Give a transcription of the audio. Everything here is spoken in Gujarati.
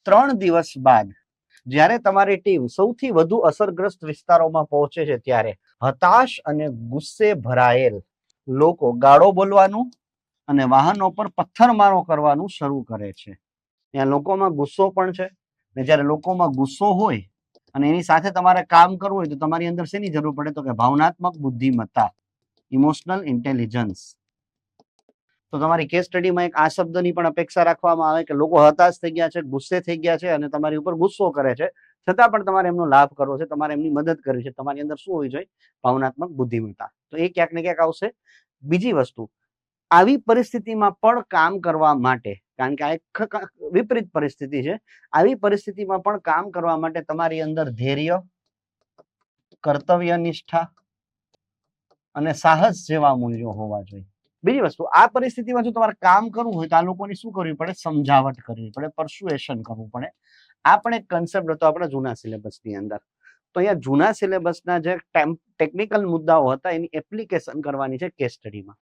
3 દિવસ બાદ જ્યારે તમારી ટીમ સૌથી વધુ અસરગ્રસ્ત વિસ્તારોમાં પહોંચે છે ત્યારે હતાશ અને ગુસ્સે ભરાયેલ લોકો ગાળો બોલવાનું અને વાહનો પર પથ્થરમારો કરવાનું શરૂ કરે છે. ત્યાં લોકોમાં ગુસ્સો પણ છે ને જ્યારે લોકોમાં ગુસ્સો હોય અને એની સાથે તમારે કામ કરવું હોય તો તમારી અંદર શેની જરૂર પડે તો કે ભાવનાત્મક બુદ્ધિમત્તા, ઇમોશનલ ઇન્ટેલિજન્સ. તો તમારી કેસ સ્ટડીમાં એક આ શબ્દની પણ અપેક્ષા રાખવામાં આવે કે લોકો હતાશ થઈ ગયા છે, ગુસ્સે થઈ ગયા છે અને તમારી ઉપર ગુસ્સો કરે છે, છતાં પણ તમારે એમનો લાભ કરવો છે, તમારે એમની મદદ કરવી છે. તમારી અંદર શું હોવી જોઈએ? ભાવનાત્મક બુદ્ધિમત્તા. તો એ ક્યાંક ને ક્યાંક આવશે. બીજી વસ્તુ, આવી પરિસ્થિતિમાં પણ કામ કરવા માટે, કારણ કે આ એક વિપરીત પરિસ્થિતિ છે, આવી પરિસ્થિતિમાં પણ કામ કરવા માટે તમારી અંદર ધૈર્ય, કર્તવ્ય નિષ્ઠા અને સાહસ જેવા મૂલ્યો હોવા જોઈએ. બીજી વસ્તુ, આ પરિસ્થિતિમાં જો તમારે કામ કરવું હોય તો આ લોકોની શું કરવી પડે? સમજાવટ કરવી પડે, પરસ્યુએશન કરવું પડે. આ પણ એક કન્સેપ્ટ હતો આપણા જૂના સિલેબસની અંદર. તો અહીંયા જૂના સિલેબસના જે ટેકનિકલ મુદ્દાઓ હતા એની એપ્લિકેશન કરવાની છે કેસ સ્ટડીમાં.